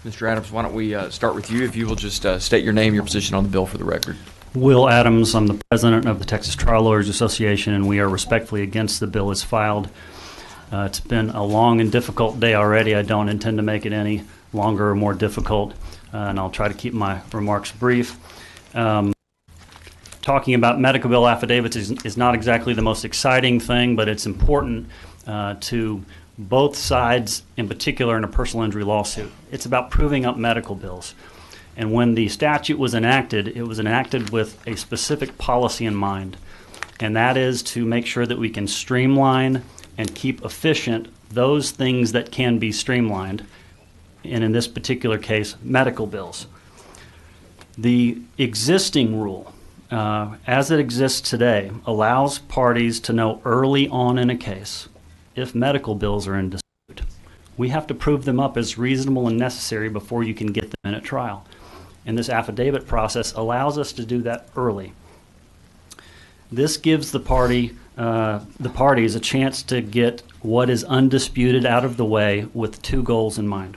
Mr. Adams, why don't we start with you, if you will just state your name, your position on the bill for the record. Will Adams, I'm the president of the Texas Trial Lawyers Association, and we are respectfully against the bill as filed. It's been a long and difficult day already. I don't intend to make it any longer or more difficult, and I'll try to keep my remarks brief. Talking about medical bill affidavits is not exactly the most exciting thing, but it's important to both sides, in particular in a personal injury lawsuit. It's about proving up medical bills. And when the statute was enacted, it was enacted with a specific policy in mind, and that is to make sure that we can streamline and keep efficient those things that can be streamlined, and in this particular case, medical bills. The existing rule, as it exists today, allows parties to know early on in a case if medical bills are in dispute. We have to prove them up as reasonable and necessary before you can get them in at trial. And this affidavit process allows us to do that early. This gives the parties a chance to get what is undisputed out of the way with two goals in mind.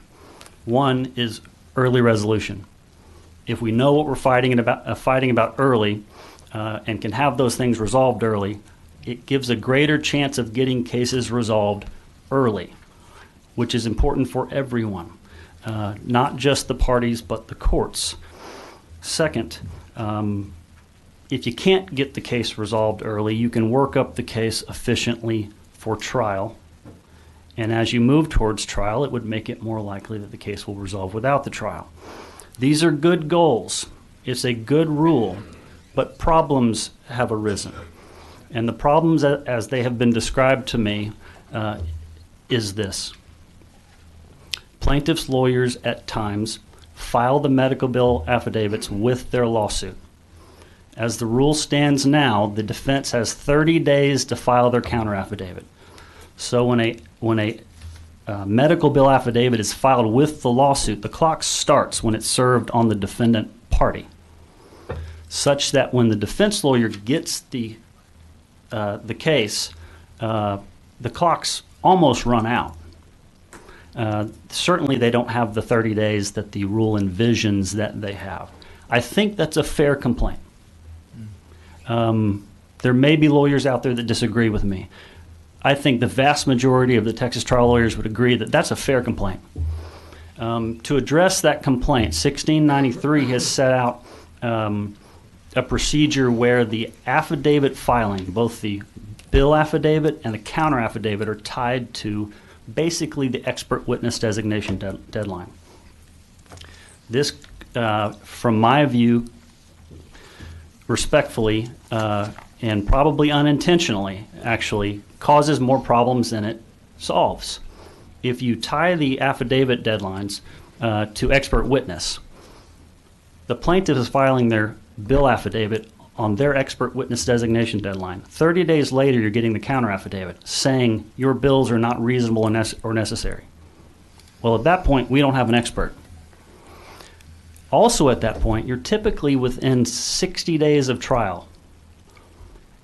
One is early resolution. If we know what we're fighting about early and can have those things resolved early, it gives a greater chance of getting cases resolved early, which is important for everyone, not just the parties but the courts. Second, if you can't get the case resolved early, you can work up the case efficiently for trial. And as you move towards trial, it would make it more likely that the case will resolve without the trial. These are good goals. It's a good rule, but problems have arisen. And the problems as they have been described to me is this. Plaintiffs' lawyers at times file the medical bill affidavits with their lawsuit. As the rule stands now, the defense has 30 days to file their counter affidavit. So when a medical bill affidavit is filed with the lawsuit, the clock starts when it's served on the defendant party, such that when the defense lawyer gets the case, the clock's almost run out. Certainly they don't have the 30 days that the rule envisions that they have. I think that's a fair complaint. There may be lawyers out there that disagree with me. I think the vast majority of the Texas trial lawyers would agree that that's a fair complaint. To address that complaint, 1693 has set out a procedure where the affidavit filing, both the bill affidavit and the counter affidavit, are tied to basically the expert witness designation deadline. This, from my view, respectfully, and probably unintentionally, actually, causes more problems than it solves. If you tie the affidavit deadlines to expert witness, the plaintiff is filing their bill affidavit on their expert witness designation deadline. 30 days later, you're getting the counter affidavit saying your bills are not reasonable or necessary. Well, at that point, we don't have an expert. Also at that point, you're typically within 60 days of trial,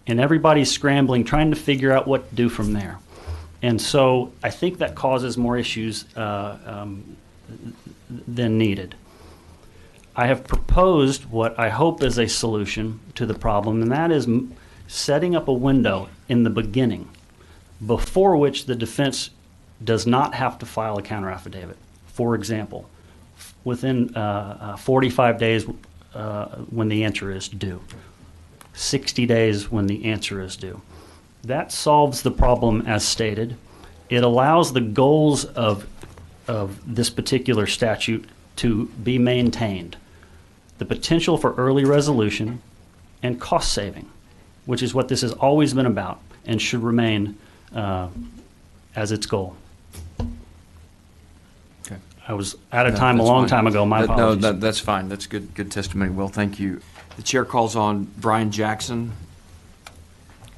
and everybody's scrambling, trying to figure out what to do from there. And so I think that causes more issues than needed. I have proposed what I hope is a solution to the problem, and that is setting up a window in the beginning before which the defense does not have to file a counter affidavit. For example, within 45 days when the answer is due, 60 days when the answer is due. That solves the problem as stated. It allows the goals of this particular statute to be maintained. The potential for early resolution and cost saving, which is what this has always been about and should remain as its goal. Okay. I was out of time a long time ago. My apologies. No, that's fine. That's good testimony. Will, thank you. The chair calls on Brian Jackson.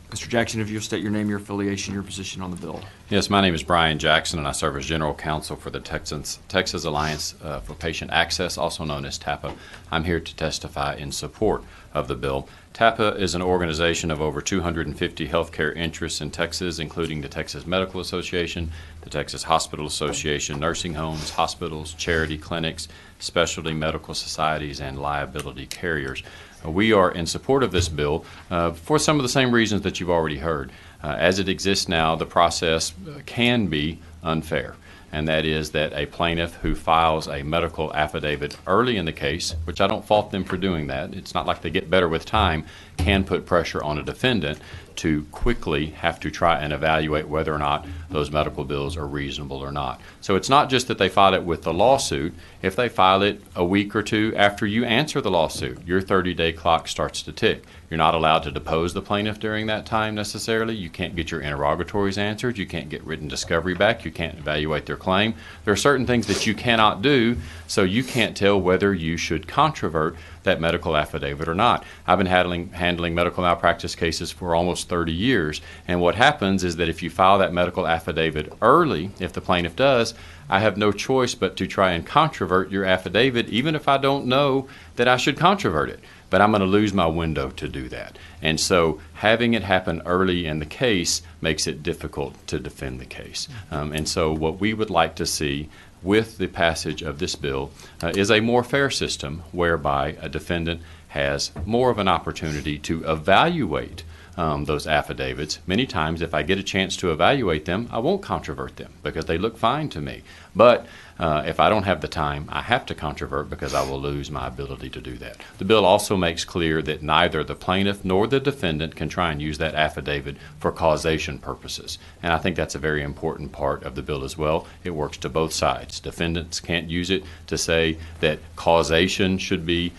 Mr. Jackson, if you'll state your name, your affiliation, your position on the bill. Yes, my name is Brian Jackson, and I serve as General Counsel for the Texas Alliance for Patient Access, also known as TAPA. I'm here to testify in support of the bill. TAPA is an organization of over 250 healthcare interests in Texas, including the Texas Medical Association, the Texas Hospital Association, nursing homes, hospitals, charity clinics, specialty medical societies, and liability carriers. We are in support of this bill for some of the same reasons that you've already heard. As it exists now, the process can be unfair, and that is that a plaintiff who files a medical affidavit early in the case, which I don't fault them for doing that, it's not like they get better with time, can put pressure on a defendant to quickly have to try and evaluate whether or not those medical bills are reasonable or not. So it's not just that they file it with the lawsuit. If they file it a week or two after you answer the lawsuit, your 30-day clock starts to tick. You're not allowed to depose the plaintiff during that time necessarily. You can't get your interrogatories answered. You can't get written discovery back. You can't evaluate their claim. There are certain things that you cannot do, so you can't tell whether you should controvert that medical affidavit or not. I've been handling medical malpractice cases for almost 30 years, and what happens is that if you file that medical affidavit early, if the plaintiff does, I have no choice but to try and controvert your affidavit, even if I don't know that I should controvert it. But I'm going to lose my window to do that. And so having it happen early in the case makes it difficult to defend the case. And so what we would like to see with the passage of this bill is a more fair system whereby a defendant has more of an opportunity to evaluate those affidavits. Many times, if I get a chance to evaluate them, I won't controvert them because they look fine to me. But if I don't have the time, I have to controvert because I will lose my ability to do that. The bill also makes clear that neither the plaintiff nor the defendant can try and use that affidavit for causation purposes. And I think that's a very important part of the bill as well. It works to both sides. Defendants can't use it to say that causation should be,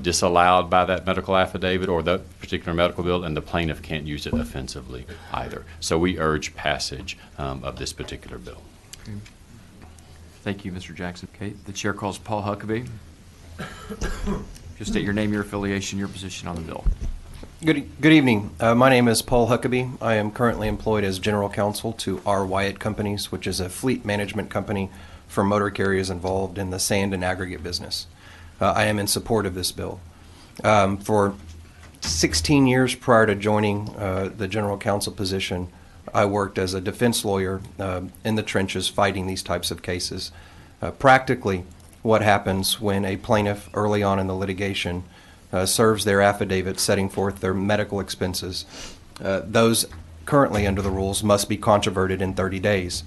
disallowed by that medical affidavit or that particular medical bill, and the plaintiff can't use it offensively either. So we urge passage of this particular bill. Okay. Thank you, Mr. Jackson. Okay, the chair calls Paul Huckabee. Just state your name, your affiliation, your position on the bill. Good evening. My name is Paul Huckabee. I am currently employed as General Counsel to R. Wyatt Companies, which is a fleet management company for motor carriers involved in the sand and aggregate business. I am in support of this bill. For 16 years prior to joining the General Counsel position, I worked as a defense lawyer in the trenches fighting these types of cases. Practically, what happens when a plaintiff early on in the litigation serves their affidavit setting forth their medical expenses, those currently under the rules must be controverted in 30 days.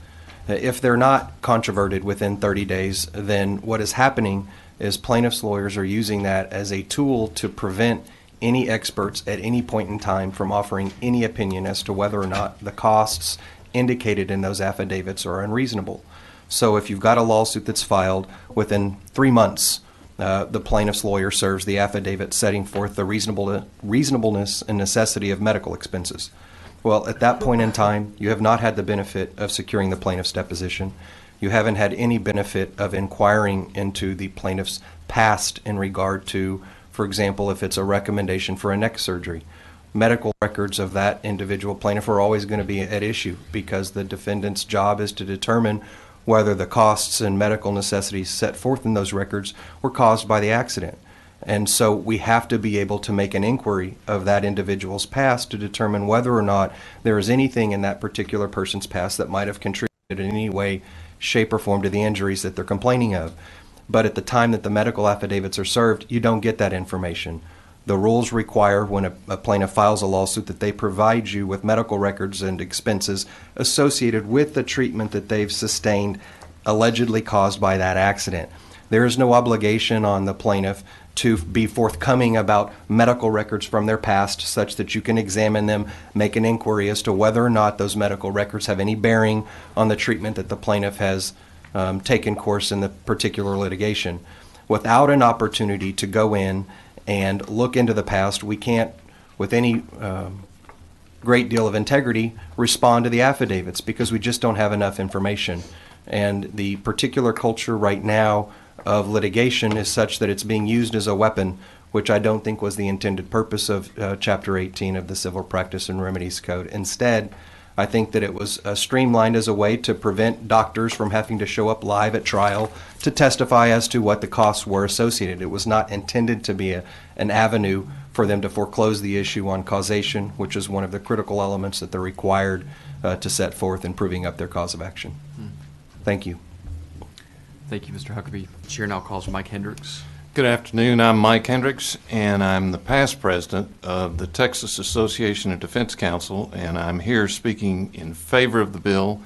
If they're not controverted within 30 days, then what is happening is plaintiffs' lawyers are using that as a tool to prevent any experts at any point in time from offering any opinion as to whether or not the costs indicated in those affidavits are unreasonable. So if you've got a lawsuit that's filed within 3 months, the plaintiff's lawyer serves the affidavit setting forth the reasonableness and necessity of medical expenses. Well, at that point in time, you have not had the benefit of securing the plaintiff's deposition. You haven't had any benefit of inquiring into the plaintiff's past in regard to, for example, if it's a recommendation for a neck surgery. Medical records of that individual plaintiff are always going to be at issue because the defendant's job is to determine whether the costs and medical necessities set forth in those records were caused by the accident. And so we have to be able to make an inquiry of that individual's past to determine whether or not there is anything in that particular person's past that might have contributed in any way, shape, or form to the injuries that they're complaining of. But at the time that the medical affidavits are served, you don't get that information. The rules require when a plaintiff files a lawsuit that they provide you with medical records and expenses associated with the treatment that they've sustained allegedly caused by that accident. There is no obligation on the plaintiff to be forthcoming about medical records from their past such that you can examine them, make an inquiry as to whether or not those medical records have any bearing on the treatment that the plaintiff has taken course in the particular litigation. Without an opportunity to go in and look into the past, we can't, with any great deal of integrity, respond to the affidavits because we just don't have enough information. And the particular culture right now of litigation is such that it's being used as a weapon, which I don't think was the intended purpose of Chapter 18 of the Civil Practice and Remedies Code. Instead, I think that it was streamlined as a way to prevent doctors from having to show up live at trial to testify as to what the costs were associated. It was not intended to be an avenue for them to foreclose the issue on causation, which is one of the critical elements that they're required to set forth in proving up their cause of action. Thank you. Thank you, Mr. Huckabee. The chair now calls Mike Hendricks. Good afternoon. I'm Mike Hendricks, and I'm the past president of the Texas Association of Defense Counsel, and I'm here speaking in favor of the bill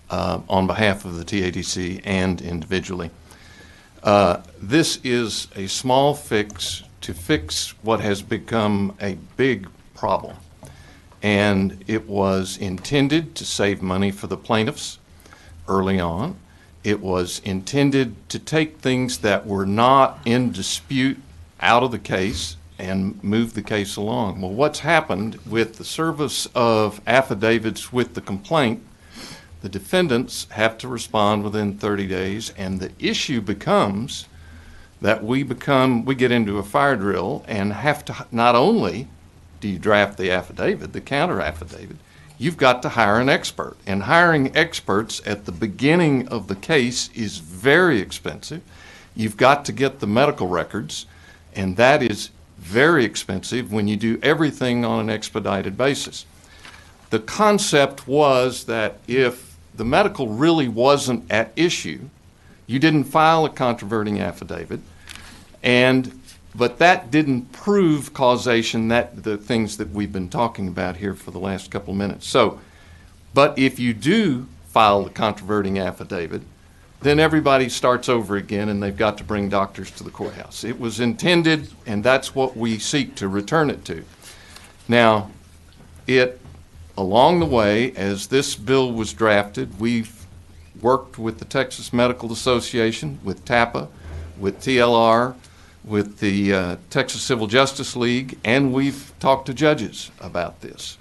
on behalf of the TADC and individually. This is a small fix to fix what has become a big problem, and it was intended to save money for the plaintiffs early on. It was intended to take things that were not in dispute out of the case and move the case along. Well, what's happened with the service of affidavits with the complaint, the defendants have to respond within 30 days, and the issue becomes that we get into a fire drill and have to, not only do you draft the affidavit, the counter affidavit, you've got to hire an expert. And hiring experts at the beginning of the case is very expensive. You've got to get the medical records, and that is very expensive when you do everything on an expedited basis. The concept was that if the medical really wasn't at issue, you didn't file a controverting affidavit, but that didn't prove causation, that the things that we've been talking about here for the last couple of minutes. So, but if you do file the controverting affidavit, then everybody starts over again and they've got to bring doctors to the courthouse. It was intended, and that's what we seek to return it to. Now, along the way, as this bill was drafted, we've worked with the Texas Medical Association, with TAPA, with TLR, with the Texas Civil Justice League, and we've talked to judges about this.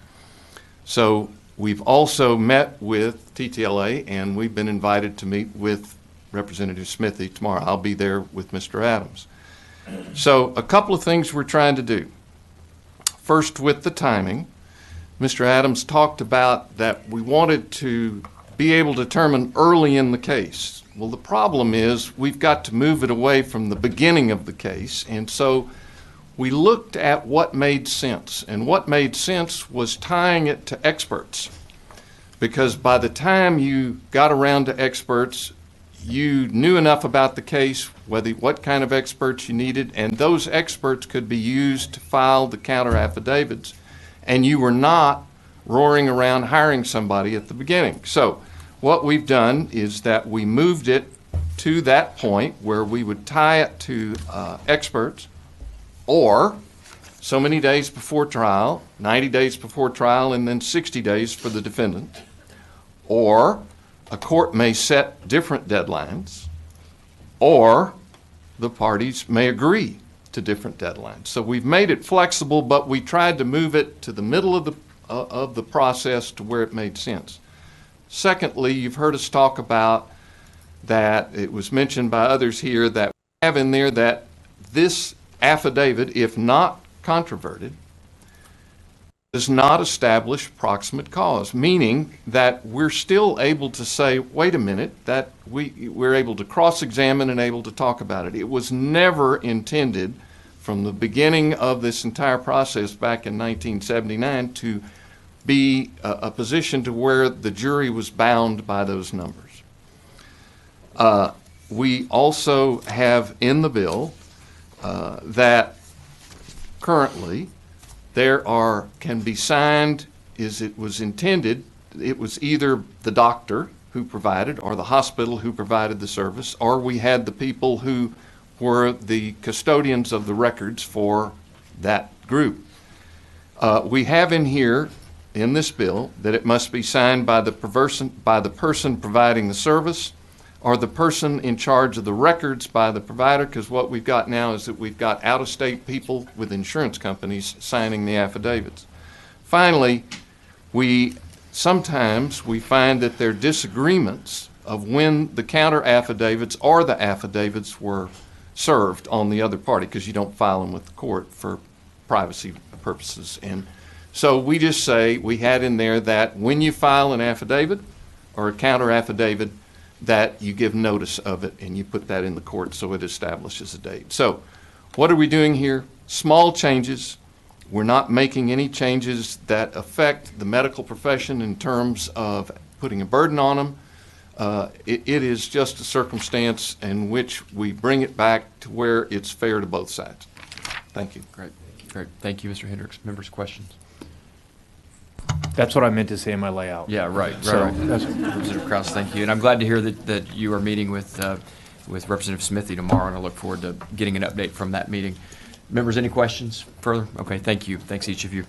So we've also met with TTLA, and we've been invited to meet with Representative Smithy tomorrow. I'll be there with Mr. Adams. So a couple of things we're trying to do. First, with the timing, Mr. Adams talked about that we wanted to be able to determine early in the case. Well, the problem is we've got to move it away from the beginning of the case, and so we looked at what made sense, and what made sense was tying it to experts, because by the time you got around to experts, you knew enough about the case, what kind of experts you needed, and those experts could be used to file the counter affidavits, and you were not roaring around hiring somebody at the beginning. So what we've done is that we moved it to that point where we would tie it to experts, or so many days before trial, 90 days before trial, and then 60 days for the defendant. Or a court may set different deadlines, or the parties may agree to different deadlines. So we've made it flexible, but we tried to move it to the middle of the process to where it made sense. Secondly, you've heard us talk about that, it was mentioned by others here, that we have in there that this affidavit, if not controverted, does not establish proximate cause, meaning that we're still able to say, wait a minute, that we're able to cross-examine and able to talk about it. It was never intended from the beginning of this entire process back in 1979 to be a position to where the jury was bound by those numbers. We also have in the bill that currently can be signed, it was intended, it was either the doctor who provided or the hospital who provided the service, or we had the people who were the custodians of the records for that group. We have in here, in this bill, that it must be signed by the person providing the service, or the person in charge of the records by the provider, because what we've got now is that we've got out-of-state people with insurance companies signing the affidavits. Finally, sometimes we find that there are disagreements of when the counter affidavits or the affidavits were served on the other party, because you don't file them with the court for privacy purposes. And So we just say, we had in there that when you file an affidavit or a counter affidavit, that you give notice of it and you put that in the court so it establishes a date. So what are we doing here? Small changes. We're not making any changes that affect the medical profession in terms of putting a burden on them. It is just a circumstance in which we bring it back to where it's fair to both sides. Thank you. Great. Great. Thank you, Mr. Hendricks. Members, questions? That's what I meant to say in my layout. Yeah, right. So, Right. Representative Krause, thank you. And I'm glad to hear that you are meeting with Representative Smithy tomorrow, and I look forward to getting an update from that meeting. Members, any questions further? Okay, thank you. Thanks, each of you.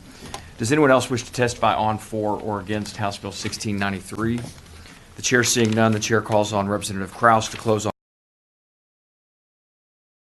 Does anyone else wish to testify on, for, or against House Bill 1693? The chair seeing none, the chair calls on Representative Krause to close